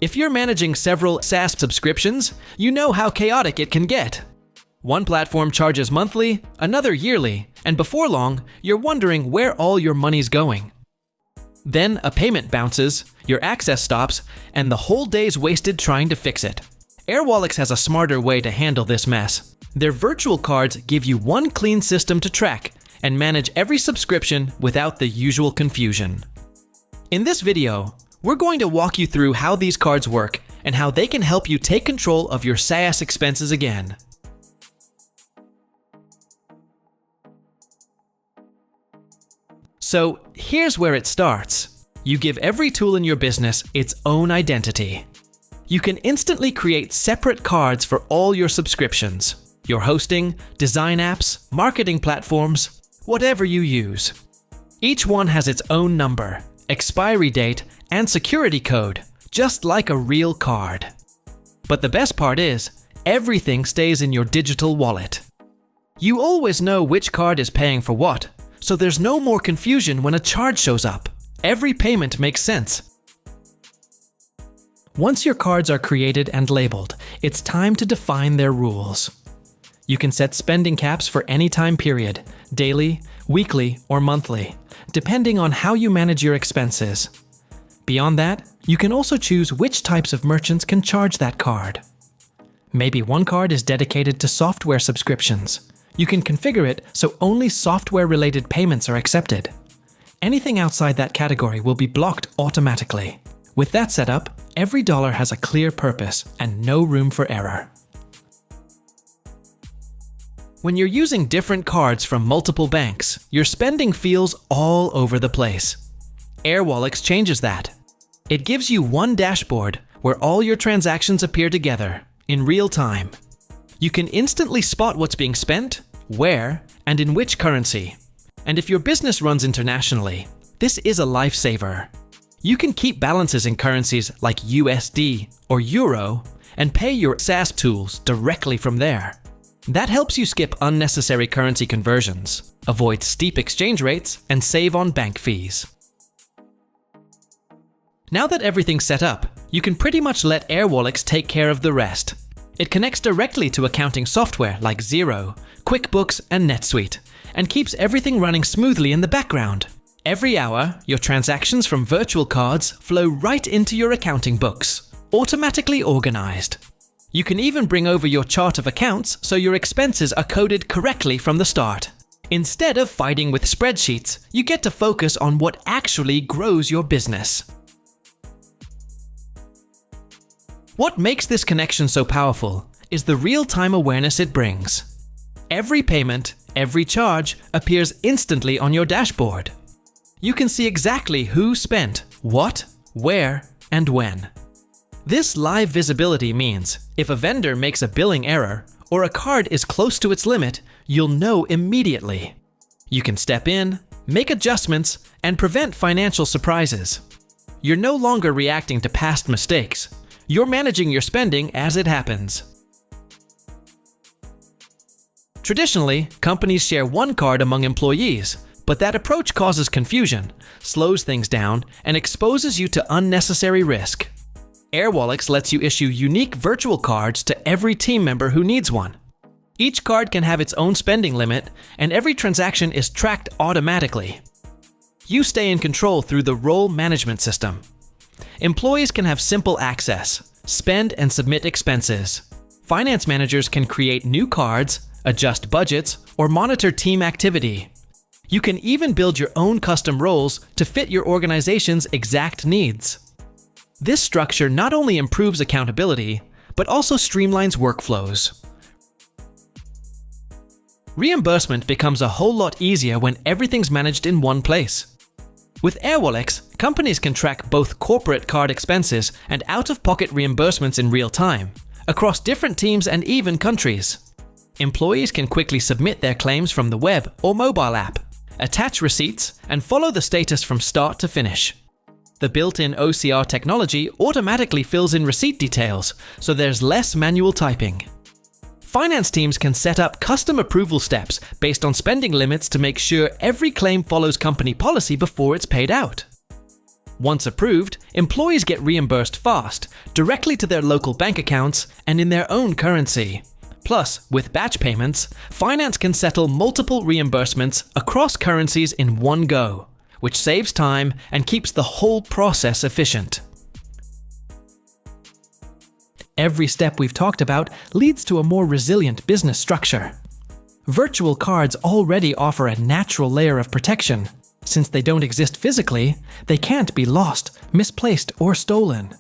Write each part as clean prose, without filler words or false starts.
If you're managing several SaaS subscriptions, you know how chaotic it can get. One platform charges monthly, another yearly, and before long, you're wondering where all your money's going. Then a payment bounces, your access stops, and the whole day's wasted trying to fix it. Airwallex has a smarter way to handle this mess. Their virtual cards give you one clean system to track and manage every subscription without the usual confusion. In this video, we're going to walk you through how these cards work and how they can help you take control of your SaaS expenses again. So here's where it starts. You give every tool in your business its own identity. You can instantly create separate cards for all your subscriptions, your hosting, design apps, marketing platforms, whatever you use. Each one has its own number, expiry date, and security code, just like a real card. But the best part is, everything stays in your digital wallet. You always know which card is paying for what, so there's no more confusion when a charge shows up. Every payment makes sense. Once your cards are created and labeled, it's time to define their rules. You can set spending caps for any time period, daily, weekly, or monthly, depending on how you manage your expenses. Beyond that, you can also choose which types of merchants can charge that card. Maybe one card is dedicated to software subscriptions. You can configure it so only software-related payments are accepted. Anything outside that category will be blocked automatically. With that setup, every dollar has a clear purpose and no room for error. When you're using different cards from multiple banks, your spending feels all over the place. Airwallex changes that. It gives you one dashboard where all your transactions appear together, in real time. You can instantly spot what's being spent, where, and in which currency. And if your business runs internationally, this is a lifesaver. You can keep balances in currencies like USD or Euro and pay your SaaS tools directly from there. That helps you skip unnecessary currency conversions, avoid steep exchange rates, and save on bank fees. Now that everything's set up, you can pretty much let Airwallex take care of the rest. It connects directly to accounting software like Xero, QuickBooks, and NetSuite, and keeps everything running smoothly in the background. Every hour, your transactions from virtual cards flow right into your accounting books, automatically organized. You can even bring over your chart of accounts so your expenses are coded correctly from the start. Instead of fighting with spreadsheets, you get to focus on what actually grows your business. What makes this connection so powerful is the real-time awareness it brings. Every payment, every charge appears instantly on your dashboard. You can see exactly who spent, what, where, and when. This live visibility means if a vendor makes a billing error or a card is close to its limit, you'll know immediately. You can step in, make adjustments, and prevent financial surprises. You're no longer reacting to past mistakes. You're managing your spending as it happens. Traditionally, companies share one card among employees, but that approach causes confusion, slows things down, and exposes you to unnecessary risk. Airwallex lets you issue unique virtual cards to every team member who needs one. Each card can have its own spending limit, and every transaction is tracked automatically. You stay in control through the role management system. Employees can have simple access, spend and submit expenses. Finance managers can create new cards, adjust budgets, or monitor team activity. You can even build your own custom roles to fit your organization's exact needs. This structure not only improves accountability, but also streamlines workflows. Reimbursement becomes a whole lot easier when everything's managed in one place. With Airwallex, companies can track both corporate card expenses and out-of-pocket reimbursements in real time, across different teams and even countries. Employees can quickly submit their claims from the web or mobile app, attach receipts, and follow the status from start to finish. The built-in OCR technology automatically fills in receipt details, so there's less manual typing. Finance teams can set up custom approval steps based on spending limits to make sure every claim follows company policy before it's paid out. Once approved, employees get reimbursed fast, directly to their local bank accounts and in their own currency. Plus, with batch payments, finance can settle multiple reimbursements across currencies in one go, which saves time and keeps the whole process efficient. Every step we've talked about leads to a more resilient business structure. Virtual cards already offer a natural layer of protection. Since they don't exist physically, they can't be lost, misplaced, or stolen.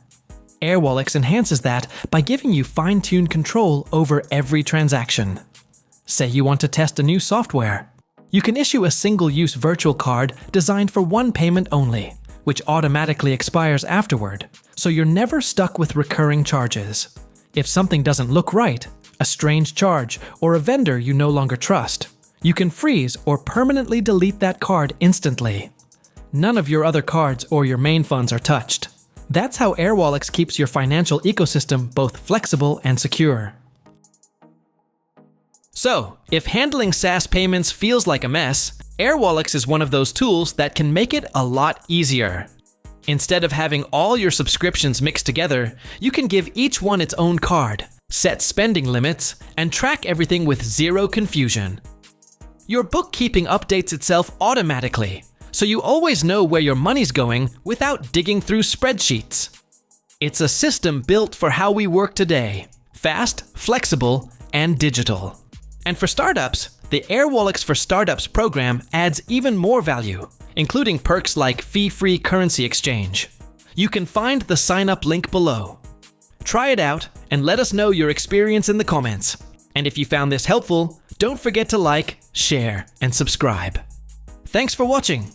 Airwallex enhances that by giving you fine-tuned control over every transaction. Say you want to test a new software. You can issue a single-use virtual card designed for one payment only, which automatically expires afterward, so you're never stuck with recurring charges. If something doesn't look right, a strange charge, or a vendor you no longer trust, you can freeze or permanently delete that card instantly. None of your other cards or your main funds are touched. That's how Airwallex keeps your financial ecosystem both flexible and secure. So, if handling SaaS payments feels like a mess, Airwallex is one of those tools that can make it a lot easier. Instead of having all your subscriptions mixed together, you can give each one its own card, set spending limits, and track everything with zero confusion. Your bookkeeping updates itself automatically, so you always know where your money's going without digging through spreadsheets. It's a system built for how we work today: fast, flexible, and digital. And for startups, the Airwallex for Startups program adds even more value, including perks like fee-free currency exchange. You can find the sign-up link below. Try it out and let us know your experience in the comments. And if you found this helpful, don't forget to like, share, and subscribe. Thanks for watching.